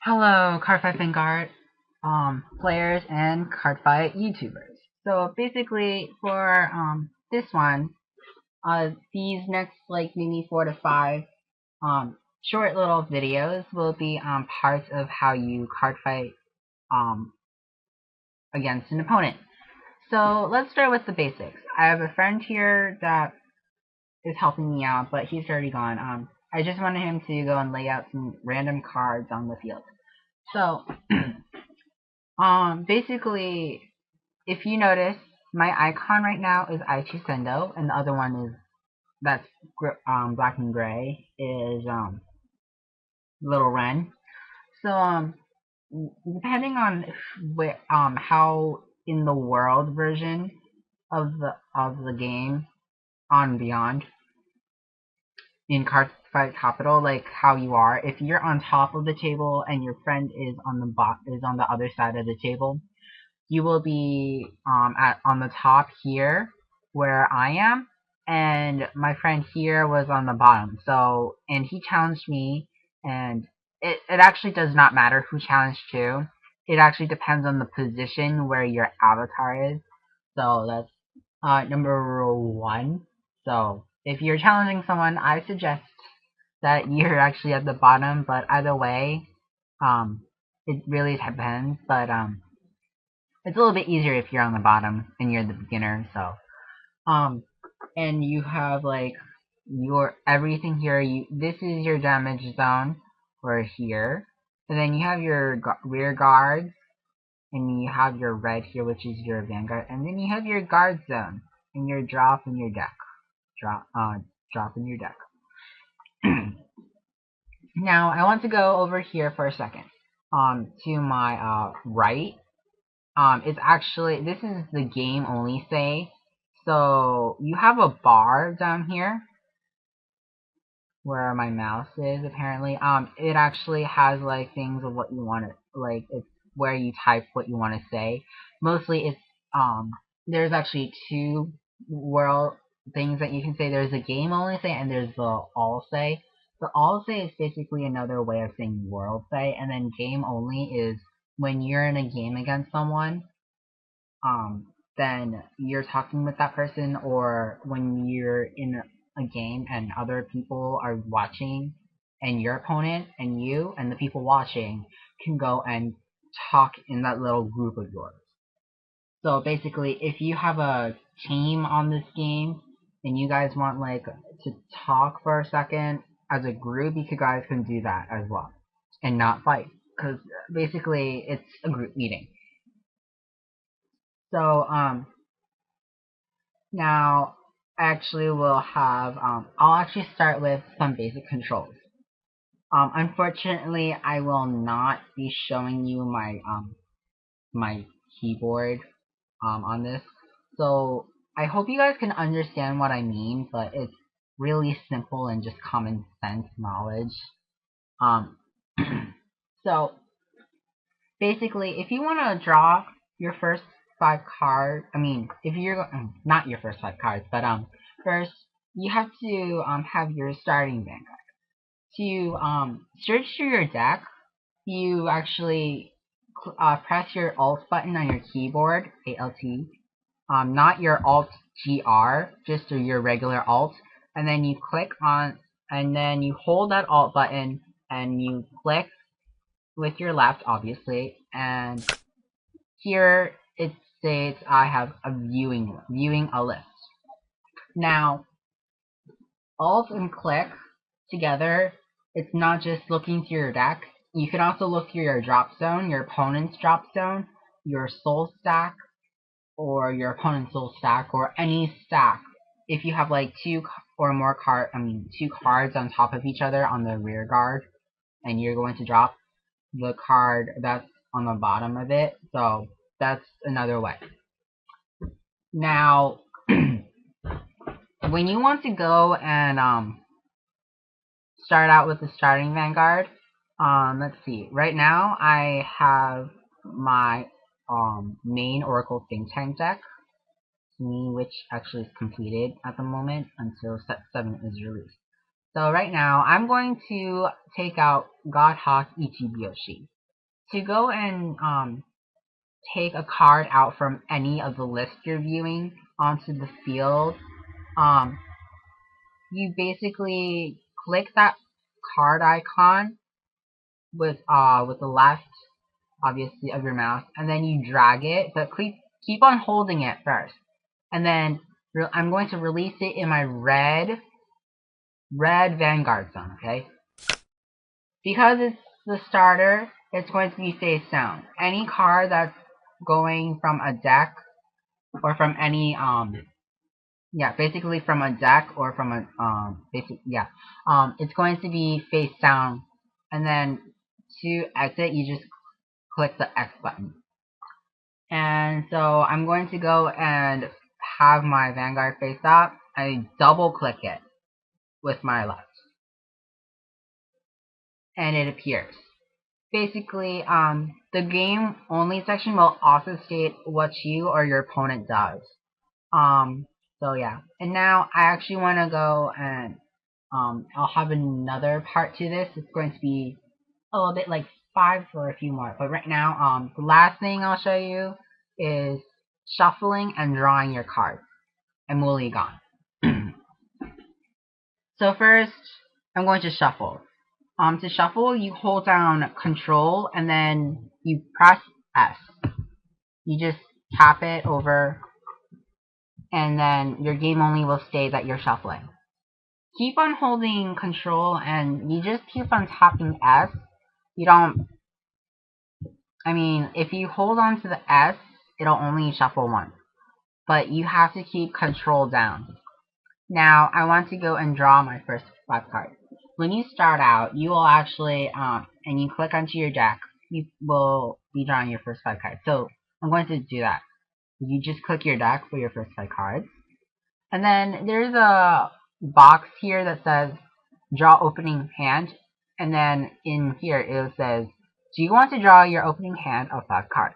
Hello, Cardfight Vanguard players and Cardfight YouTubers. So basically, for this one, these next like maybe 4 to 5 short little videos will be parts of how you cardfight um against an opponent. So let's start with the basics. I have a friend here that is helping me out, but he's already gone. I just wanted him to go and lay out some random cards on the field. So basically, if you notice, my icon right now is I choose Sendo, and the other one is that's black and gray is Little Ren. So depending on how in the world version of the game on Beyond in Cardfight Capital, like how you are, if you're on top of the table and your friend is on the other side of the table, you will be at on the top here where I am, and my friend here was on the bottom. So, and he challenged me, and it actually does not matter who challenged who. It actually depends on the position where your avatar is. So that's number one. So if you're challenging someone, I suggest that you're actually at the bottom. But either way, it really depends. But it's a little bit easier if you're on the bottom and you're the beginner. So, um, and you have like your everything here. This is your damage zone for here, and then you have your rear guards, and you have your red here, which is your vanguard, and then you have your guard zone and your drop in your deck. Drop in your deck. Now I want to go over here for a second. To my right. It's actually, this is the game only say. So you have a bar down here where my mouse is apparently. It actually has like things of what you want to, like it's where you type what you want to say. Mostly it's there's actually two world things that you can say. There's a game only say and there's the all say. The all say is basically another way of saying world say, and then game only is when you're in a game against someone, um, then you're talking with that person, or when you're in a game and other people are watching, and your opponent and you and the people watching can go and talk in that little group of yours. So basically, if you have a team on this game and you guys want like to talk for a second as a group, you guys can do that as well and not fight, because basically it's a group meeting. So now, actually, we'll have, I'll actually start with some basic controls. Unfortunately, I will not be showing you my keyboard, on this. So, I hope you guys can understand what I mean, but it's really simple and just common sense knowledge. Um, so, basically, if you want to draw your first 5 cards, I mean, if you're not your first 5 cards, but first you have to have your starting Vanguard. To search through your deck, you actually press your Alt button on your keyboard, Alt, not your Alt GR, just your regular Alt, and then you click on, and then you hold that Alt button, and you click with your left, obviously, and here it states I have a viewing a list. Now, Alt and click together, it's not just looking through your deck. You can also look through your drop zone, your opponent's drop zone, your soul stack, or your opponent's soul stack, or any stack. If you have like two cards on top of each other on the rear guard, and you're going to drop the card that's on the bottom of it. So that's another way. Now, when you want to go and start out with the starting Vanguard, let's see. Right now, I have my main Oracle Think Tank deck, which actually is completed at the moment until set 7 is released. So right now, I'm going to take out Godhawk Ichibiyoshi. To go and take a card out from any of the lists you're viewing onto the field, um, you basically click that card icon with the left, obviously, of your mouse, and then you drag it, but keep on holding it first. And then I'm going to release it in my red Vanguard zone, okay? Because it's the starter, it's going to be face down. Any card that's going from a deck or from any yeah, basically from a deck or from a it's going to be face down. And then to exit, you just click the X button. And so I'm going to go and have my Vanguard face up. I double click it with my left, and it appears. Basically, the game only section will also state what you or your opponent does. So yeah. And now I actually want to go and I'll have another part to this. It's going to be a little bit like 5 for a few more. But right now, the last thing I'll show you is shuffling and drawing your cards. I'm fully gone. So first, I'm going to shuffle. To shuffle, you hold down Control and then you press S. You just tap it over, and then your game only will state that you're shuffling. Keep on holding Control and you just keep on tapping S. You don't. I mean, if you hold on to the S, it'll only shuffle once. But you have to keep Control down. Now, I want to go and draw my first 5 cards. When you start out, you will actually, and you click onto your deck, you will be drawing your first 5 cards. So, I'm going to do that. You just click your deck for your first 5 cards. And then, there's a box here that says, draw opening hand. And then, in here, it says, do you want to draw your opening hand of 5 cards?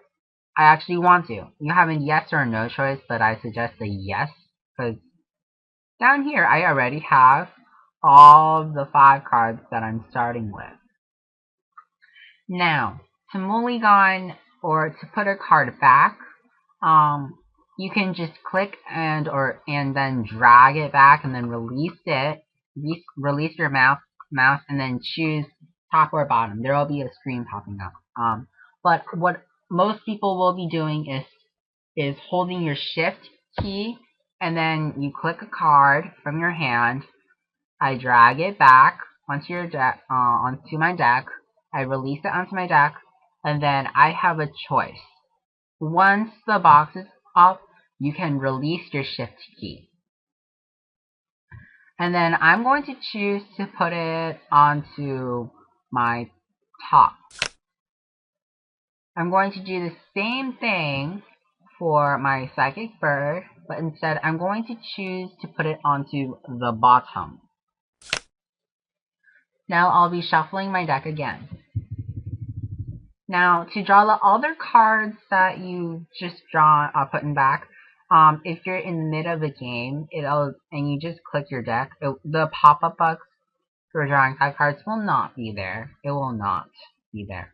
I actually want to. You have a yes or no choice, but I suggest a yes, because down here, I already have all the 5 cards that I'm starting with. Now, to mulligan or to put a card back, you can just click and then drag it back and then release it. Release your mouse and then choose top or bottom. There will be a screen popping up. But what most people will be doing is holding your Shift key, and then you click a card from your hand. I drag it back onto your deck, onto my deck. I release it onto my deck, and then I have a choice. Once the box is up, you can release your Shift key. And then I'm going to choose to put it onto my top. I'm going to do the same thing for my Psychic Bird, but instead I'm going to choose to put it onto the bottom. Now I'll be shuffling my deck again. Now, to draw the other cards that you just put in back, if you're in the mid of the game, and you just click your deck, the pop-up box for drawing 5 cards will not be there. It will not be there.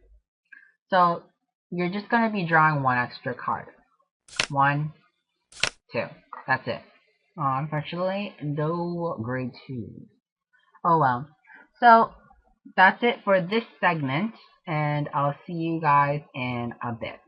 So, you're just going to be drawing 1 extra card. 1, 2. That's it. Unfortunately, no grade 2. Oh well. So, that's it for this segment, and I'll see you guys in a bit.